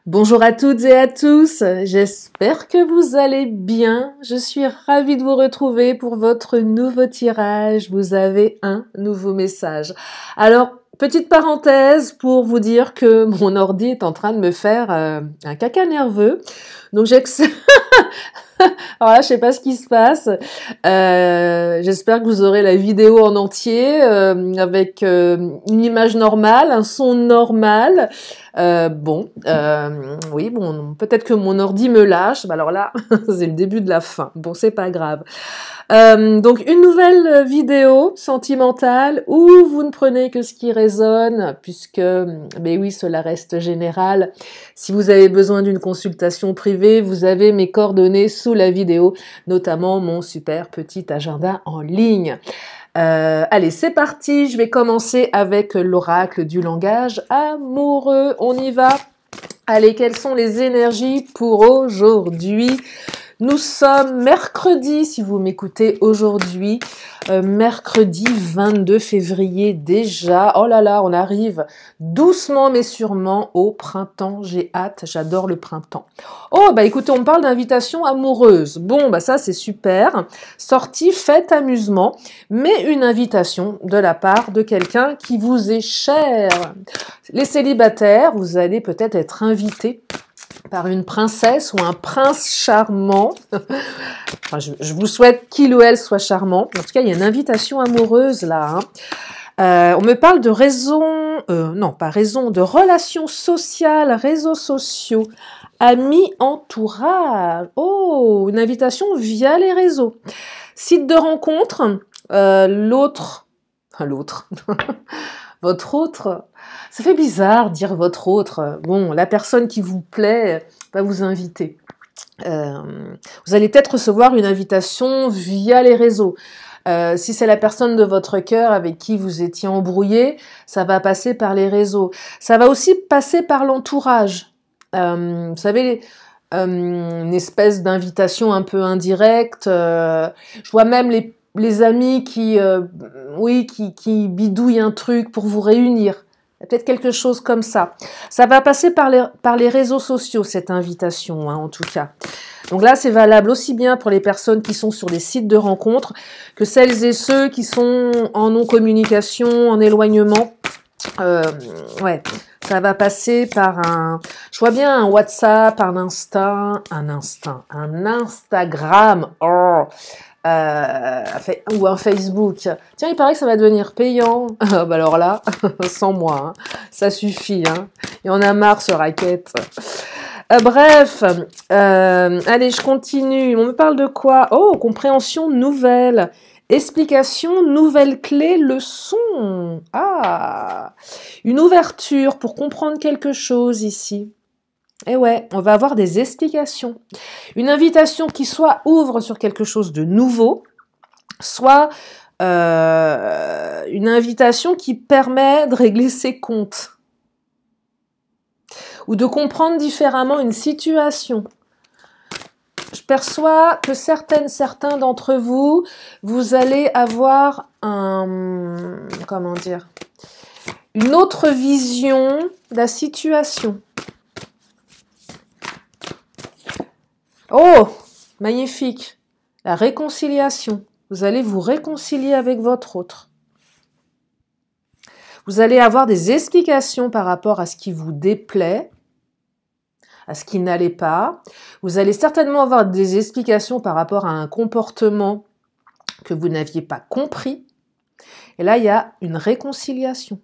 Bonjour à toutes et à tous, j'espère que vous allez bien. Je suis ravie de vous retrouver pour votre nouveau tirage. Vous avez un nouveau message. Alors, petite parenthèse pour vous dire que mon ordi est en train de me faire un caca nerveux. Donc alors là, je sais pas ce qui se passe. J'espère que vous aurez la vidéo en entier avec une image normale, un son normal. Oui, bon, peut-être que mon ordi me lâche. Bah alors là, c'est le début de la fin. Bon, c'est pas grave. Donc une nouvelle vidéo sentimentale où vous ne prenez que ce qui résonne, puisque, mais oui, cela reste général. Si vous avez besoin d'une consultation privée, vous avez mes coordonnées sous la vidéo, notamment mon super petit agenda en ligne. Allez, c'est parti, je vais commencer avec l'oracle du langage amoureux. On y va. Allez, quelles sont les énergies pour aujourd'hui ? Nous sommes mercredi, si vous m'écoutez aujourd'hui, mercredi 22 février déjà. Oh là là, on arrive doucement mais sûrement au printemps. J'ai hâte, j'adore le printemps. Oh bah écoutez, on me parle d'invitation amoureuse. Bon bah ça c'est super. Sortie, fête, amusement, mais une invitation de la part de quelqu'un qui vous est cher. Les célibataires, vous allez peut-être être invités par une princesse ou un prince charmant. Enfin, je vous souhaite qu'il ou elle soit charmant. En tout cas, il y a une invitation amoureuse là. On me parle de de relations sociales, réseaux sociaux, amis, entourage. Oh, une invitation via les réseaux. Site de rencontre, votre autre, ça fait bizarre dire votre autre. Bon, la personne qui vous plaît va vous inviter. Vous allez peut-être recevoir une invitation via les réseaux. Si c'est la personne de votre cœur avec qui vous étiez embrouillé, ça va passer par les réseaux. Ça va aussi passer par l'entourage. Vous savez, une espèce d'invitation un peu indirecte. Je vois même les amis qui bidouillent un truc pour vous réunir. Peut-être quelque chose comme ça. Ça va passer par les réseaux sociaux, cette invitation, hein, en tout cas. Donc là, c'est valable aussi bien pour les personnes qui sont sur des sites de rencontres que celles et ceux qui sont en non-communication, en éloignement. Ça va passer par je vois bien un WhatsApp, un Instagram, ou un Facebook. Tiens, il paraît que ça va devenir payant. Bah alors là, sans moi, hein, ça suffit. Hein. Il y en a marre ce racket. Bref, allez, je continue. On me parle de quoi? Oh, compréhension nouvelle. Explication, nouvelle clé, leçon. Ah, une ouverture pour comprendre quelque chose ici. Eh ouais, on va avoir des explications. Une invitation qui soit ouvre sur quelque chose de nouveau, soit une invitation qui permet de régler ses comptes ou de comprendre différemment une situation. Je perçois que certains d'entre vous, vous allez avoir une autre vision de la situation. Oh, magnifique. La réconciliation. Vous allez vous réconcilier avec votre autre. Vous allez avoir des explications par rapport à ce qui vous déplaît, à ce qui n'allait pas. Vous allez certainement avoir des explications par rapport à un comportement que vous n'aviez pas compris. Et là, il y a une réconciliation.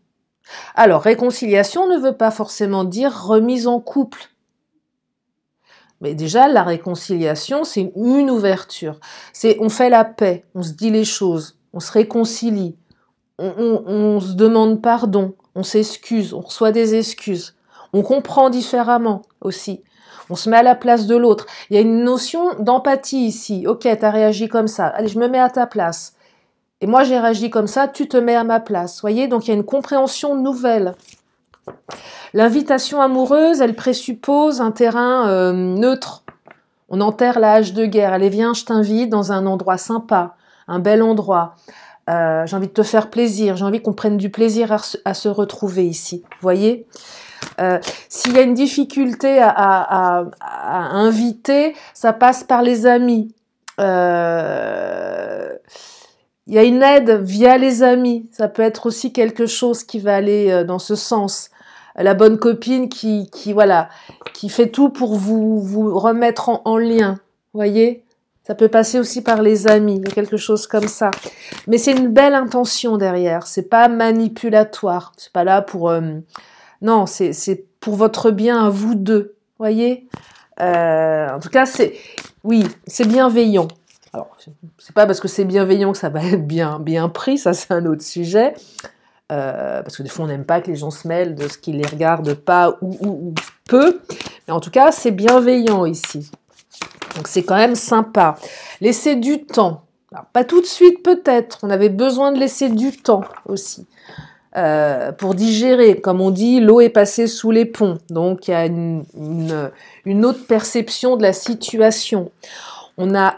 Alors, réconciliation ne veut pas forcément dire remise en couple. Mais déjà, la réconciliation, c'est une ouverture. On fait la paix, on se dit les choses, on se réconcilie, on se demande pardon, on s'excuse, on reçoit des excuses. On comprend différemment aussi. On se met à la place de l'autre. Il y a une notion d'empathie ici. Ok, t'as réagi comme ça. Allez, je me mets à ta place. Et moi, j'ai réagi comme ça, tu te mets à ma place. Voyez, donc il y a une compréhension nouvelle. L'invitation amoureuse, elle présuppose un terrain neutre. On enterre la hache de guerre. Allez, viens, je t'invite dans un endroit sympa, un bel endroit. J'ai envie de te faire plaisir. J'ai envie qu'on prenne du plaisir à se retrouver ici. Vous voyez ? S'il y a une difficulté à inviter, ça passe par les amis. Il y a une aide via les amis. Ça peut être aussi quelque chose qui va aller dans ce sens. La bonne copine voilà, qui fait tout pour vous remettre en lien. Voyez? Ça peut passer aussi par les amis. Il y a quelque chose comme ça. Mais c'est une belle intention derrière. C'est pas manipulatoire. C'est pas là pour... non, c'est pour votre bien à vous deux. Voyez? En tout cas, oui, c'est bienveillant. Alors, c'est pas parce que c'est bienveillant que ça va être bien pris. Ça, c'est un autre sujet. Parce que des fois on n'aime pas que les gens se mêlent de ce qui les regarde pas ou peu, mais en tout cas c'est bienveillant ici, donc c'est quand même sympa. Laissez du temps, alors, pas tout de suite peut-être, on avait besoin de laisser du temps aussi pour digérer, comme on dit, l'eau est passée sous les ponts, donc il y a une autre perception de la situation. On a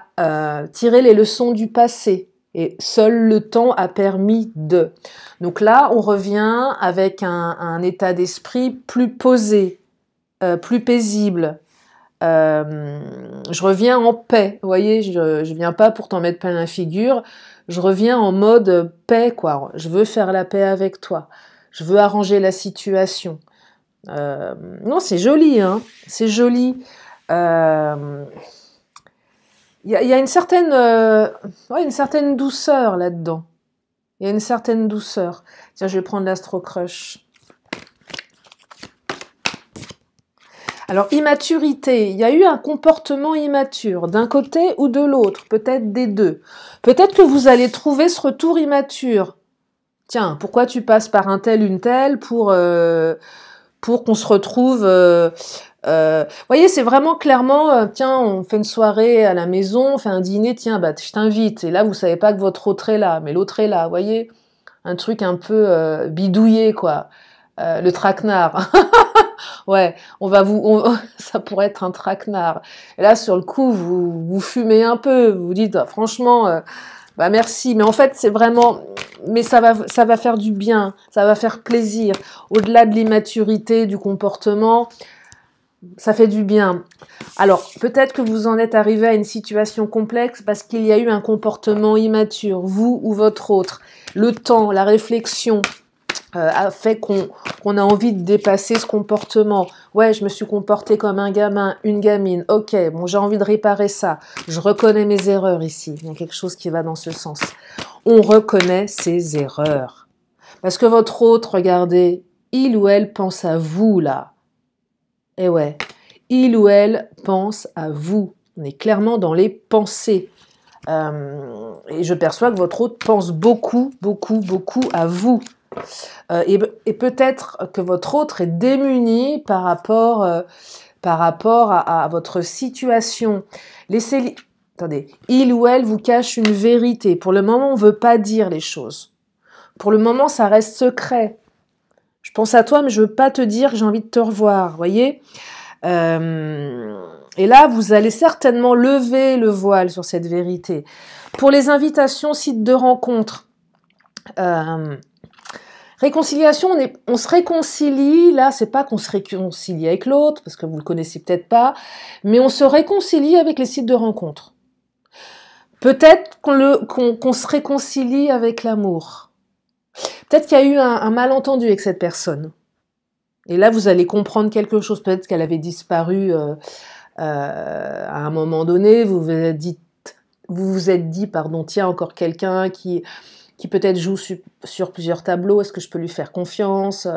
tiré les leçons du passé. Et seul le temps a permis de. Donc là, on revient avec un état d'esprit plus posé, plus paisible. Je reviens en paix, vous voyez, je viens pas pour t'en mettre plein la figure, je reviens en mode paix, quoi. Je veux faire la paix avec toi, je veux arranger la situation. Non, c'est joli, hein, c'est joli. Il y a une certaine douceur là-dedans. Il y a une certaine douceur. Tiens, je vais prendre l'Astro Crush. Alors, immaturité. Il y a eu un comportement immature, d'un côté ou de l'autre, peut-être des deux. Peut-être que vous allez trouver ce retour immature. Tiens, pourquoi tu passes par un tel, une telle pour qu'on se retrouve... voyez, c'est vraiment clairement, tiens, on fait une soirée à la maison, on fait un dîner, tiens, bah, je t'invite. Et là, vous savez pas que votre autre est là, mais l'autre est là, voyez, un truc un peu bidouillé, quoi. Le traquenard. Ouais, ça pourrait être un traquenard. Et là, sur le coup, vous fumez un peu, vous dites, ah, franchement, bah merci. Mais en fait, c'est vraiment, mais ça va faire du bien, ça va faire plaisir. Au-delà de l'immaturité, du comportement, ça fait du bien. Alors, peut-être que vous en êtes arrivé à une situation complexe parce qu'il y a eu un comportement immature, vous ou votre autre. Le temps, la réflexion a fait qu'on a envie de dépasser ce comportement. Ouais, je me suis comportée comme un gamin, une gamine. Ok, bon, j'ai envie de réparer ça. Je reconnais mes erreurs ici. Il y a quelque chose qui va dans ce sens. On reconnaît ses erreurs. Parce que votre autre, regardez, il ou elle pense à vous, là. Eh ouais, il ou elle pense à vous. On est clairement dans les pensées. Et je perçois que votre autre pense beaucoup, beaucoup, beaucoup à vous. Et peut-être que votre autre est démuni par rapport à votre situation. Attendez, il ou elle vous cache une vérité. Pour le moment, on ne veut pas dire les choses. Pour le moment, ça reste secret. Je pense à toi, mais je veux pas te dire que j'ai envie de te revoir, voyez. Et là, vous allez certainement lever le voile sur cette vérité. Pour les invitations, sites de rencontres, réconciliation, on se réconcilie. Là, c'est pas qu'on se réconcilie avec l'autre, parce que vous le connaissez peut-être pas, mais on se réconcilie avec les sites de rencontres. Peut-être qu'on se réconcilie avec l'amour. Peut-être qu'il y a eu un malentendu avec cette personne. Et là, vous allez comprendre quelque chose. Peut-être qu'elle avait disparu à un moment donné. Vous vous êtes dit, pardon, tiens, encore quelqu'un qui peut-être joue sur plusieurs tableaux. Est-ce que je peux lui faire confiance ?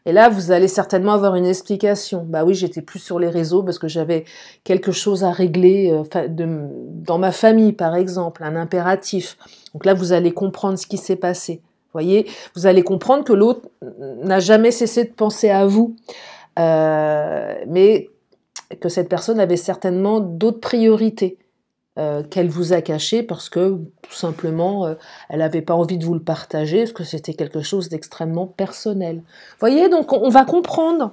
Et là, vous allez certainement avoir une explication. Bah oui, j'étais plus sur les réseaux parce que j'avais quelque chose à régler dans ma famille, par exemple, un impératif. Donc là, vous allez comprendre ce qui s'est passé. Voyez, vous allez comprendre que l'autre n'a jamais cessé de penser à vous, mais que cette personne avait certainement d'autres priorités qu'elle vous a cachées parce que tout simplement elle n'avait pas envie de vous le partager parce que c'était quelque chose d'extrêmement personnel. Voyez, donc on va comprendre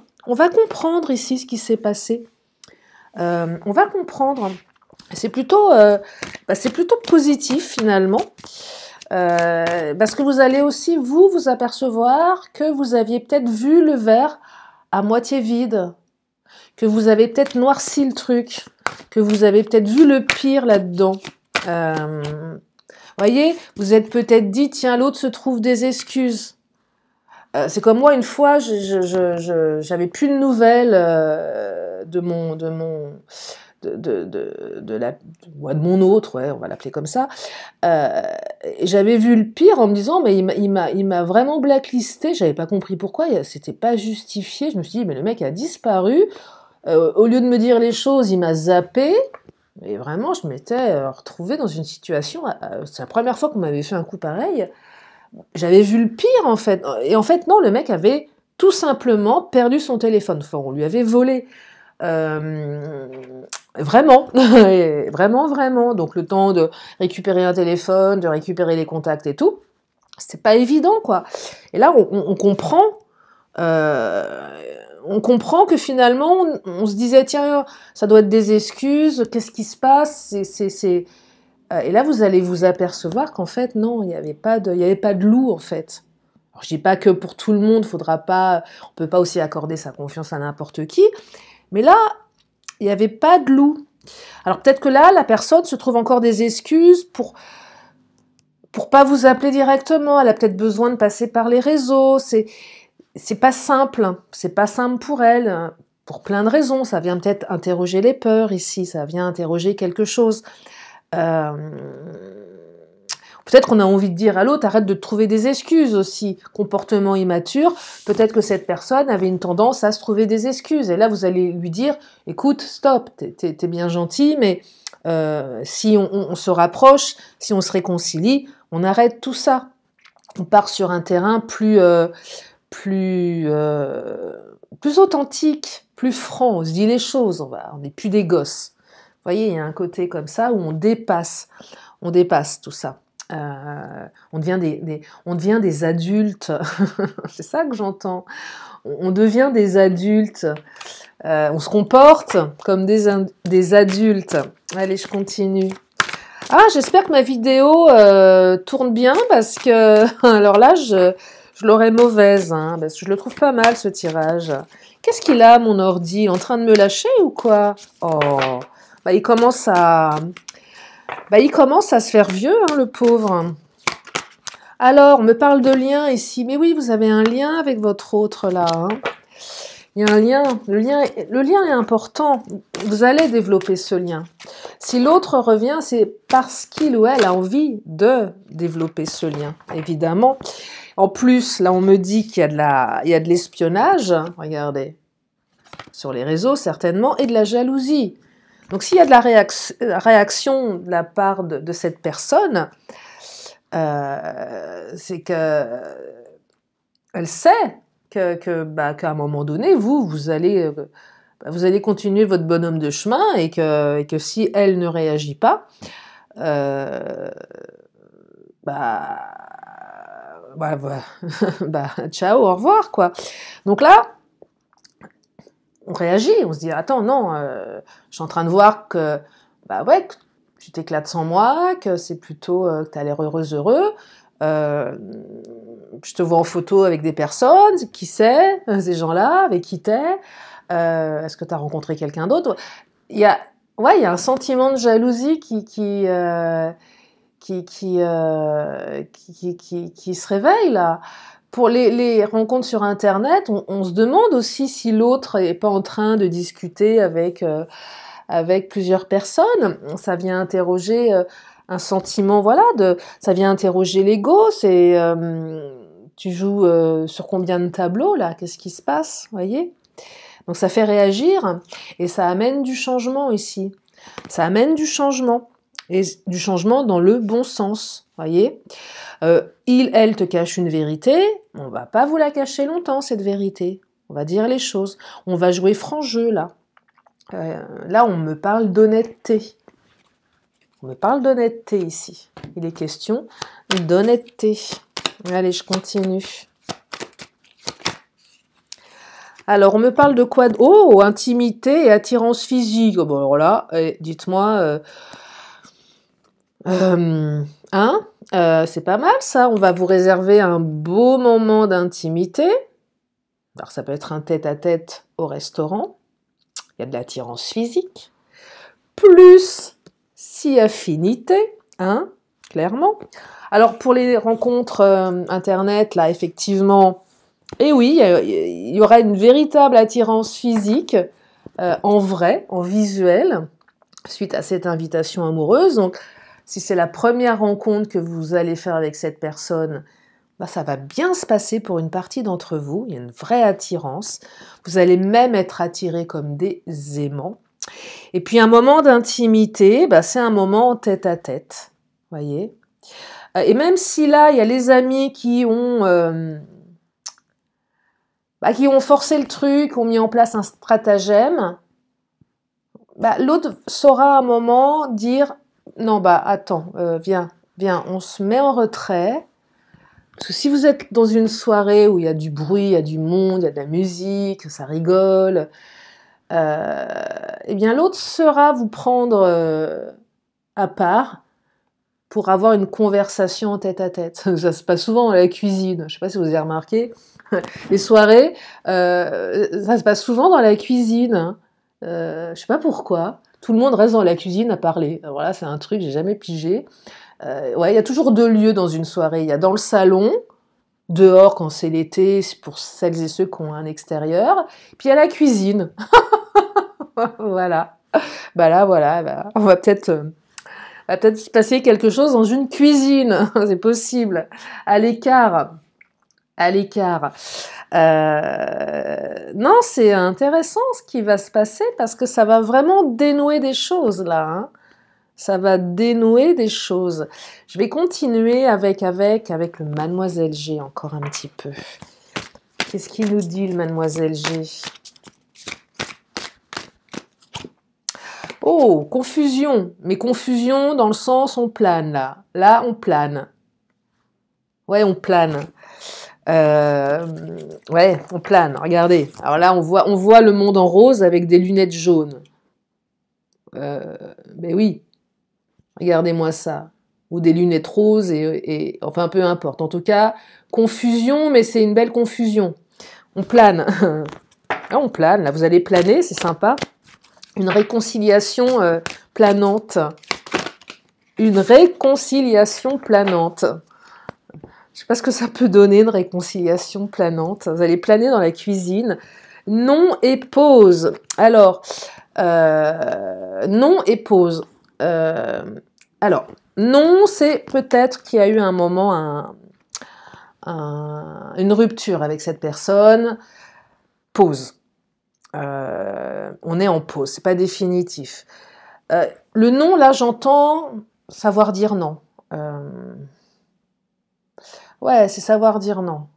ici ce qui s'est passé. On va comprendre. C'est plutôt positif finalement. Parce que vous allez aussi vous apercevoir que vous aviez peut-être vu le verre à moitié vide, que vous avez peut-être noirci le truc, que vous avez peut-être vu le pire là-dedans. Voyez, vous êtes peut-être dit, tiens, l'autre se trouve des excuses. C'est comme moi, une fois, j'avais plus de nouvelles de mon autre, ouais, on va l'appeler comme ça. J'avais vu le pire en me disant, mais il m'a vraiment blacklisté, j'avais pas compris pourquoi, c'était pas justifié. Je me suis dit, mais le mec a disparu. Au lieu de me dire les choses, il m'a zappé. Et vraiment, je m'étais retrouvée dans une situation. C'est la première fois qu'on m'avait fait un coup pareil. J'avais vu le pire, en fait. Et en fait, non, le mec avait tout simplement perdu son téléphone. Enfin, on lui avait volé. Vraiment. Vraiment, vraiment. Donc, le temps de récupérer un téléphone, de récupérer les contacts et tout, c'était pas évident, quoi. Et là, on comprend. On comprend que finalement, on se disait, tiens, ça doit être des excuses, qu'est-ce qui se passe? Et là, vous allez vous apercevoir qu'en fait, non, il n'y avait pas de loup, en fait. Alors, je dis pas que pour tout le monde, on peut pas aussi accorder sa confiance à n'importe qui, mais là, il n'y avait pas de loup. Alors peut-être que là, la personne se trouve encore des excuses pour pas vous appeler directement. Elle a peut-être besoin de passer par les réseaux. C'est pas simple. C'est pas simple pour elle. Pour plein de raisons. Ça vient peut-être interroger les peurs ici. Ça vient interroger quelque chose. Peut-être qu'on a envie de dire à l'autre, arrête de te trouver des excuses aussi, comportement immature. Peut-être que cette personne avait une tendance à se trouver des excuses. Et là, vous allez lui dire, écoute, stop, t'es bien gentil, mais si on se rapproche, si on se réconcilie, on arrête tout ça. On part sur un terrain plus authentique, plus franc. On se dit les choses, on n'est plus des gosses. Vous voyez, il y a un côté comme ça où on dépasse tout ça. On devient des adultes. C'est ça que j'entends. On devient des adultes. On se comporte comme des adultes. Allez, je continue. Ah, j'espère que ma vidéo tourne bien parce que alors là, je l'aurais mauvaise, hein, parce que je le trouve pas mal ce tirage. Qu'est-ce qu'il a, mon ordi? Il est en train de me lâcher ou quoi? Oh, bah il commence à se faire vieux, hein, le pauvre. Alors, on me parle de lien ici. Mais oui, vous avez un lien avec votre autre, là. Hein. Il y a un lien. Le lien est important. Vous allez développer ce lien. Si l'autre revient, c'est parce qu'il ou elle a envie de développer ce lien, évidemment. En plus, là, on me dit qu'il y a de l'espionnage. Regardez. Sur les réseaux, certainement. Et de la jalousie. Donc, s'il y a de la réaction de la part de cette personne, c'est que elle sait qu'à un moment donné, vous allez continuer votre bonhomme de chemin et que si elle ne réagit pas, ciao, au revoir, quoi. Donc là, on réagit, on se dit, attends, non, je suis en train de voir que, que tu t'éclates sans moi, que c'est plutôt que tu as l'air heureux. Je te vois en photo avec des personnes, qui c'est, ces gens-là, avec qui t'es, est-ce que tu as rencontré quelqu'un d'autre? Il y a un sentiment de jalousie qui se réveille là. Pour les rencontres sur Internet, on se demande aussi si l'autre n'est pas en train de discuter avec plusieurs personnes. Ça vient interroger un sentiment, ça vient interroger l'ego. C'est tu joues sur combien de tableaux là? Qu'est-ce qui se passe? Voyez? Donc ça fait réagir et ça amène du changement ici. Ça amène du changement et du changement dans le bon sens. Voyez? Elle te cache une vérité, on va pas vous la cacher longtemps cette vérité. On va dire les choses. On va jouer franc jeu là. Là, on me parle d'honnêteté. On me parle d'honnêteté ici. Il est question d'honnêteté. Allez, je continue. Alors, on me parle de quoi? Oh, intimité et attirance physique. Oh, bon, alors là, dites-moi... c'est pas mal ça. On va vous réserver un beau moment d'intimité. Alors ça peut être un tête-à-tête au restaurant, il y a de l'attirance physique, plus si affinité, hein, clairement. Alors pour les rencontres internet, là effectivement, et oui, il y aura une véritable attirance physique en vrai, en visuel, suite à cette invitation amoureuse. Donc si c'est la première rencontre que vous allez faire avec cette personne, bah, ça va bien se passer pour une partie d'entre vous. Il y a une vraie attirance. Vous allez même être attirés comme des aimants. Et puis un moment d'intimité, bah, c'est un moment en tête-à-tête. Voyez. Et même si là, il y a les amis qui ont forcé le truc, ont mis en place un stratagème, bah, l'autre saura à un moment dire « Non, bah attends, viens, on se met en retrait. » Parce que si vous êtes dans une soirée où il y a du bruit, il y a du monde, il y a de la musique, ça rigole, eh bien l'autre saura vous prendre à part pour avoir une conversation en tête-à-tête. Ça se passe souvent dans la cuisine. Je ne sais pas si vous avez remarqué. Les soirées, ça se passe souvent dans la cuisine. Je ne sais pas pourquoi. Tout le monde reste dans la cuisine à parler. Alors là, c'est un truc que j'ai jamais pigé. Ouais, il y a toujours deux lieux dans une soirée. Il y a dans le salon, dehors quand c'est l'été, pour celles et ceux qui ont un extérieur. Puis il y a la cuisine. Voilà. Bah là, voilà, bah, on va peut-être se passer quelque chose dans une cuisine. C'est possible. À l'écart. À l'écart. Non, c'est intéressant ce qui va se passer parce que ça va vraiment dénouer des choses là. Hein. Ça va dénouer des choses. Je vais continuer avec le Mademoiselle G encore un petit peu. Qu'est-ce qu'il nous dit le Mademoiselle G? Oh, confusion. Mais confusion dans le sens on plane là. Là, on plane. Ouais, on plane. Ouais, on plane. Regardez. Alors là, on voit le monde en rose avec des lunettes jaunes. Mais oui. Regardez-moi ça. Ou des lunettes roses et enfin peu importe. En tout cas, confusion, mais c'est une belle confusion. On plane. Là, on plane. Là, vous allez planer, c'est sympa. Une réconciliation planante. Une réconciliation planante. Je ne sais pas ce que ça peut donner, une réconciliation planante. Vous allez planer dans la cuisine. Non et pause. Alors, non et pause. Alors, non, c'est peut-être qu'il y a eu un moment, une rupture avec cette personne. Pause. On est en pause, c'est pas définitif. Le non, là, j'entends savoir dire non. Ouais, c'est savoir dire non.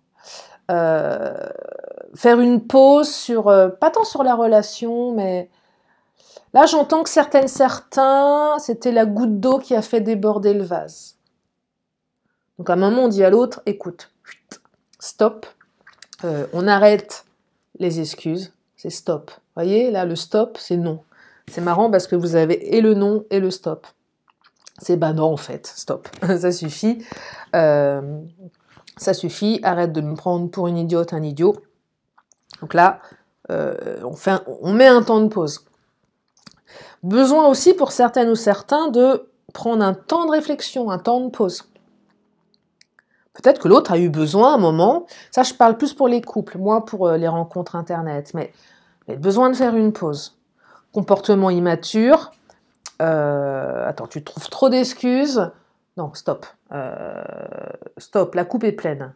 Faire une pause sur, pas tant sur la relation, mais là, j'entends que certains, c'était la goutte d'eau qui a fait déborder le vase. Donc, à un moment, on dit à l'autre, écoute, stop, on arrête les excuses, c'est stop. Vous voyez, là, le stop, c'est non. C'est marrant parce que vous avez et le non et le stop. C'est bah non, en fait, stop, ça suffit. Ça suffit, arrête de me prendre pour une idiote, un idiot. Donc là, on met un temps de pause. Besoin aussi pour certaines ou certains de prendre un temps de réflexion, un temps de pause. Peut-être que l'autre a eu besoin à un moment, ça je parle plus pour les couples, moins pour les rencontres internet, mais il a besoin de faire une pause. Comportement immature, attends, tu trouves trop d'excuses, non, stop, stop, la coupe est pleine.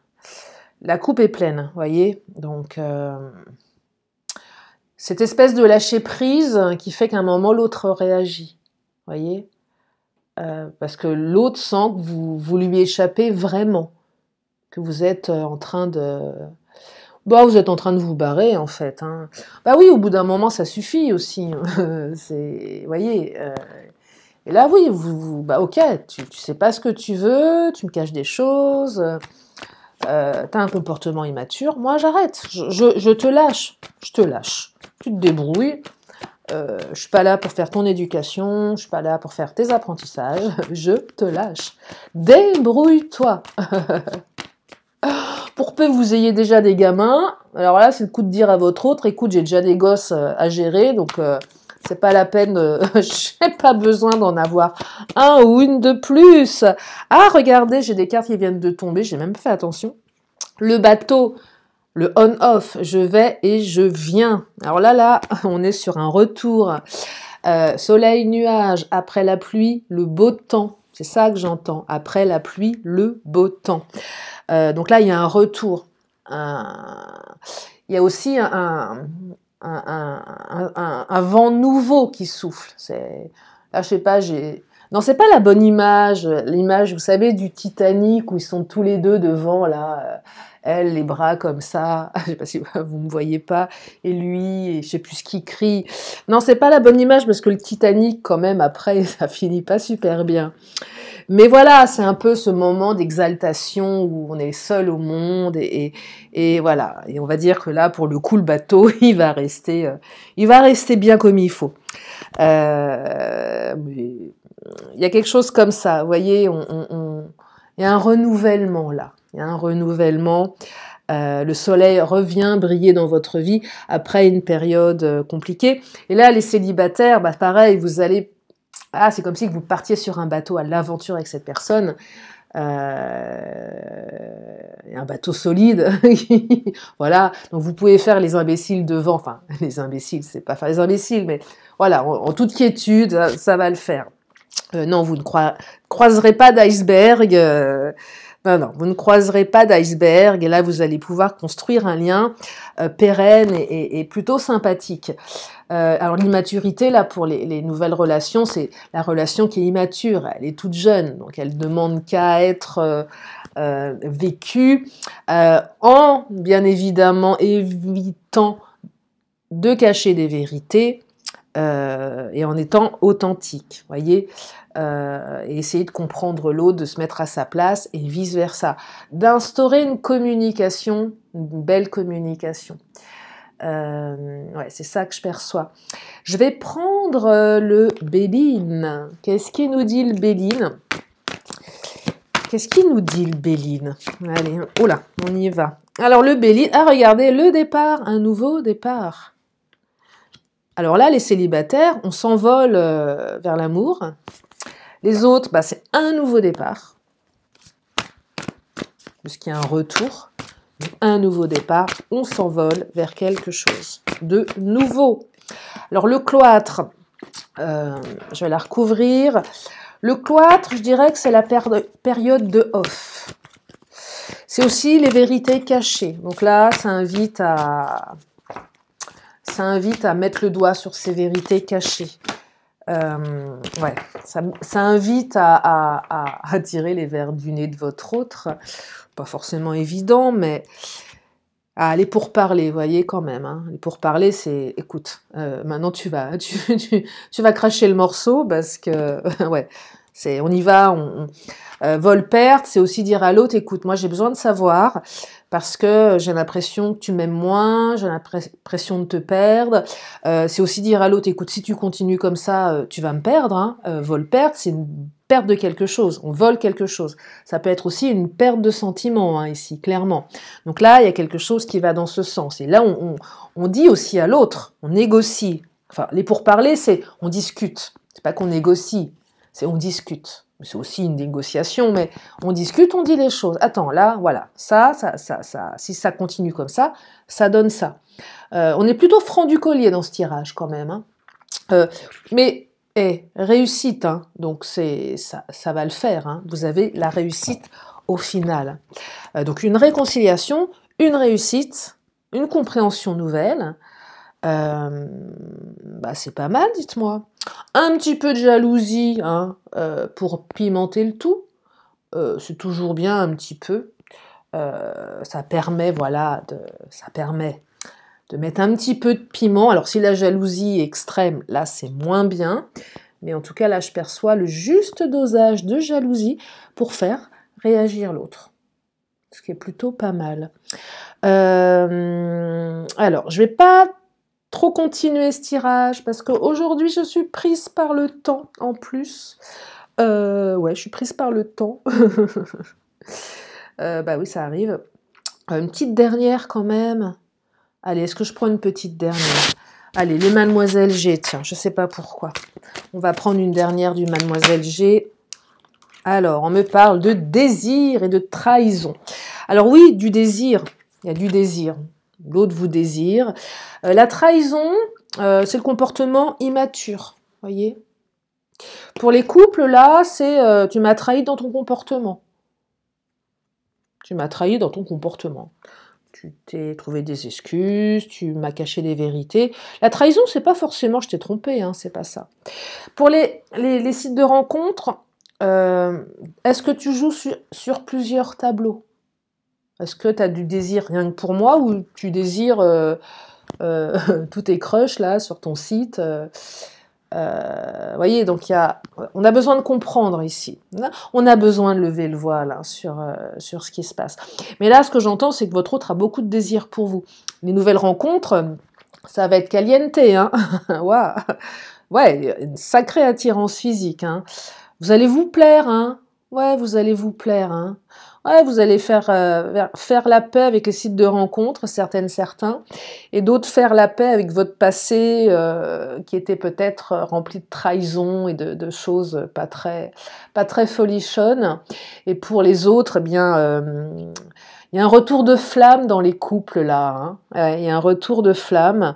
La coupe est pleine, voyez, donc cette espèce de lâcher prise qui fait qu'à un moment l'autre réagit, voyez, parce que l'autre sent que vous lui échappez vraiment, que vous êtes en train de... Bah, vous êtes en train de vous barrer, en fait. Hein. Bah oui, au bout d'un moment, ça suffit aussi. Vous voyez. Et là, oui, bah ok, tu sais pas ce que tu veux, tu me caches des choses, t'as un comportement immature. Moi, j'arrête. Je te lâche. Je te lâche. Tu te débrouilles. Je suis pas là pour faire ton éducation. Je suis pas là pour faire tes apprentissages. Je te lâche. Débrouille-toi. Pour peu que vous ayez déjà des gamins, alors là, c'est le coup de dire à votre autre, écoute, j'ai déjà des gosses à gérer, donc c'est pas la peine, j'ai pas besoin d'en avoir un ou une de plus. Ah, regardez, j'ai des cartes qui viennent de tomber, j'ai même fait attention. Le bateau, le on-off, je vais et je viens. Alors là, on est sur un retour. Soleil, nuage, après la pluie, le beau temps. C'est ça que j'entends. Après la pluie, le beau temps. Donc là, il y a un retour. Il y a aussi un vent nouveau qui souffle. Là, je sais pas, non, c'est pas la bonne image. L'image, vous savez, du Titanic où ils sont tous les deux devant, là, elle, les bras comme ça. Je sais pas si vous me voyez pas. Et lui, et je sais plus ce qu'il crie. Non, c'est pas la bonne image parce que le Titanic, quand même, après, ça finit pas super bien. Mais voilà, c'est un peu ce moment d'exaltation où on est seul au monde et voilà. Et on va dire que là, pour le coup, le bateau, il va rester bien comme il faut. Mais il y a quelque chose comme ça, vous voyez, il y a un renouvellement là. Il y a un renouvellement. Le soleil revient briller dans votre vie après une période compliquée. Et là, les célibataires, bah pareil, vous allez... Ah, c'est comme si vous partiez sur un bateau à l'aventure avec cette personne. Un bateau solide. Voilà. Donc vous pouvez faire les imbéciles devant. Enfin, les imbéciles, c'est pas faire les imbéciles, mais voilà, en toute quiétude, ça va le faire. Non, vous ne croiserez pas d'iceberg. Non, vous ne croiserez pas d'iceberg. Et là, vous allez pouvoir construire un lien pérenne et plutôt sympathique. Alors l'immaturité, là, pour les nouvelles relations, c'est la relation qui est immature. Elle est toute jeune, donc elle demande qu'à être vécue en, bien évidemment, évitant de cacher des vérités et en étant authentique, voyez, et essayer de comprendre l'autre, de se mettre à sa place et vice-versa. D'instaurer une communication, une belle communication. Ouais, c'est ça que je perçois. Je vais prendre le Béline. Qu'est-ce qu'il nous dit le Béline? Qu'est-ce qu'il nous dit le Béline? Allez, oh là, on y va. Alors le Béline, ah regardez, le départ, un nouveau départ. Alors là, les célibataires, on s'envole vers l'amour. Les autres, bah, c'est un nouveau départ. Puisqu'il y a un retour. Un nouveau départ, on s'envole vers quelque chose de nouveau. Alors le cloître, je vais la recouvrir. Le cloître, je dirais que c'est la période de off. C'est aussi les vérités cachées. Donc là, ça invite à mettre le doigt sur ces vérités cachées. Ouais, ça invite à tirer les vers du nez de votre autre. Pas forcément évident, mais les pourparlers, vous voyez, quand même. Hein. Les pourparlers, c'est, écoute, maintenant tu vas cracher le morceau parce que, ouais, on y va, vol-perte, c'est aussi dire à l'autre, écoute, moi j'ai besoin de savoir parce que j'ai l'impression que tu m'aimes moins, j'ai l'impression de te perdre. C'est aussi dire à l'autre, écoute, si tu continues comme ça, tu vas me perdre. Hein. Vol-perte, c'est une perte de quelque chose, on vole quelque chose. Ça peut être aussi une perte de sentiment, hein, ici, clairement. Donc là, il y a quelque chose qui va dans ce sens. Et là, on dit aussi à l'autre, on négocie. Enfin, les pourparlers, c'est on discute. C'est pas qu'on négocie, c'est on discute. C'est aussi une négociation, mais on discute, on dit les choses. Attends, là, voilà, ça, si ça continue comme ça donne ça. On est plutôt franc du collier dans ce tirage, quand même. Hein. Mais réussite, hein. Donc ça va le faire. Hein. Vous avez la réussite au final. Donc une réconciliation, une réussite, une compréhension nouvelle. Bah c'est pas mal, dites-moi. Un petit peu de jalousie, hein, pour pimenter le tout. C'est toujours bien un petit peu. Ça permet, voilà, ça permet de mettre un petit peu de piment. Alors si la jalousie est extrême, là c'est moins bien. Mais en tout cas, là je perçois le juste dosage de jalousie pour faire réagir l'autre. Ce qui est plutôt pas mal. Alors, je vais pas trop continuer ce tirage parce qu'aujourd'hui je suis prise par le temps en plus. Ouais, je suis prise par le temps. Bah oui, ça arrive. Une petite dernière quand même. Allez, est-ce que je prends une petite dernière? Allez, les Mademoiselle G, tiens, je ne sais pas pourquoi. On va prendre une dernière du Mademoiselle G. Alors, on me parle de désir et de trahison. Alors oui, du désir, il y a du désir. L'autre vous désire. La trahison, c'est le comportement immature, voyez. Pour les couples, là, c'est tu m'as trahi dans ton comportement. Tu m'as trahi dans ton comportement. Tu t'es trouvé des excuses, tu m'as caché des vérités. La trahison, c'est pas forcément je t'ai trompé, hein, c'est pas ça. Pour les sites de rencontres, est-ce que tu joues sur plusieurs tableaux? Est-ce que tu as du désir rien que pour moi ou tu désires tous tes crushs là sur ton site voyez, donc on a besoin de comprendre ici. On a besoin de lever le voile hein, sur ce qui se passe. Mais là, ce que j'entends, c'est que votre autre a beaucoup de désir pour vous. Les nouvelles rencontres, ça va être caliente. Hein. Wow. Ouais, une sacrée attirance physique. Hein. Vous allez vous plaire. Hein. Ouais, vous allez vous plaire. Hein. Ouais, vous allez faire la paix avec les sites de rencontres, certains, et d'autres faire la paix avec votre passé qui était peut-être rempli de trahison et de choses pas très folichonnes. Et pour les autres, eh bien, il y a un retour de flamme dans les couples là. Hein. Il y a un retour de flamme.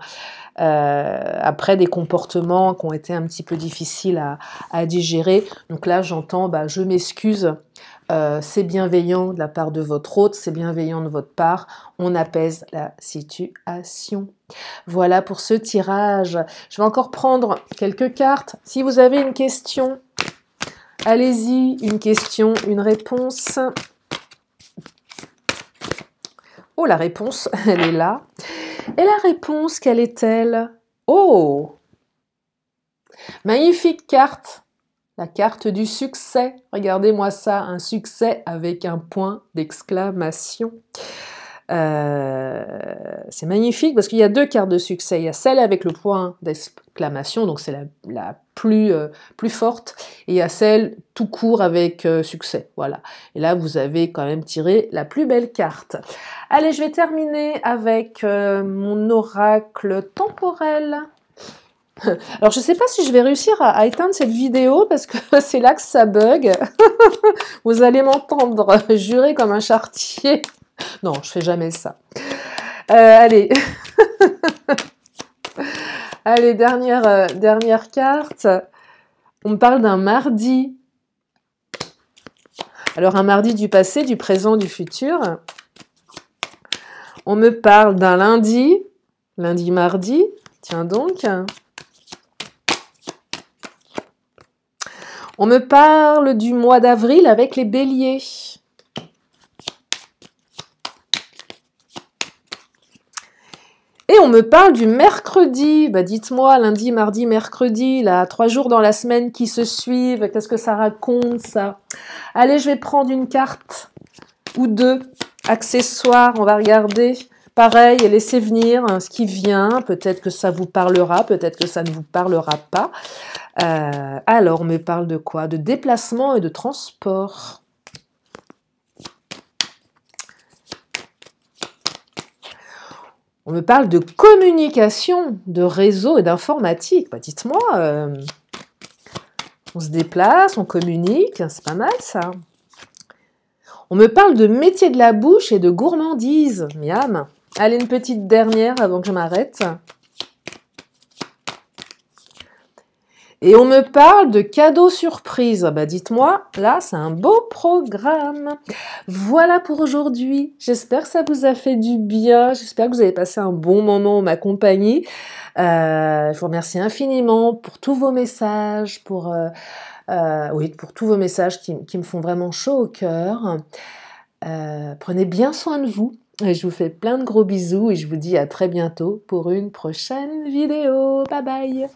Après des comportements qui ont été un petit peu difficiles à digérer. Donc là, j'entends, je m'excuse, c'est bienveillant de la part de votre hôte, c'est bienveillant de votre part, on apaise la situation. Voilà pour ce tirage. Je vais encore prendre quelques cartes. Si vous avez une question, allez-y, une question, une réponse. Oh, la réponse, elle est là. Et la réponse, quelle est-elle? Oh! Magnifique carte! La carte du succès. Regardez-moi ça, un succès avec un point d'exclamation. C'est magnifique parce qu'il y a deux cartes de succès. Il y a celle avec le point d'exclamation, donc c'est la plus forte, et il y a celle tout court avec succès. Voilà. Et là, vous avez quand même tiré la plus belle carte. Allez, je vais terminer avec mon oracle temporel. Alors, je ne sais pas si je vais réussir à éteindre cette vidéo parce que c'est là que ça bug. Vous allez m'entendre jurer comme un charretier. Non, je fais jamais ça. Allez. Allez, dernière carte. On me parle d'un mardi. Alors, un mardi du passé, du présent, du futur. On me parle d'un lundi. Lundi, mardi. Tiens donc. On me parle du mois d'avril avec les béliers. Et on me parle du mercredi. Dites-moi, lundi, mardi, mercredi, là, 3 jours dans la semaine qui se suivent. Qu'est-ce que ça raconte, ça? Allez, je vais prendre une carte ou deux. Accessoires, on va regarder. Pareil, et laissez venir ce qui vient. Peut-être que ça vous parlera, peut-être que ça ne vous parlera pas. Alors, on me parle de quoi? De déplacement et de transport. On me parle de communication, de réseau et d'informatique. Dites-moi, on se déplace, on communique, c'est pas mal ça. On me parle de métier de la bouche et de gourmandise. Miam. Allez, une petite dernière avant que je m'arrête. Et on me parle de cadeaux surprises. Dites-moi, là, c'est un beau programme. Voilà pour aujourd'hui. J'espère que ça vous a fait du bien. J'espère que vous avez passé un bon moment en ma compagnie. Je vous remercie infiniment pour tous vos messages, pour tous vos messages qui me font vraiment chaud au cœur. Prenez bien soin de vous. Je vous fais plein de gros bisous et je vous dis à très bientôt pour une prochaine vidéo. Bye bye!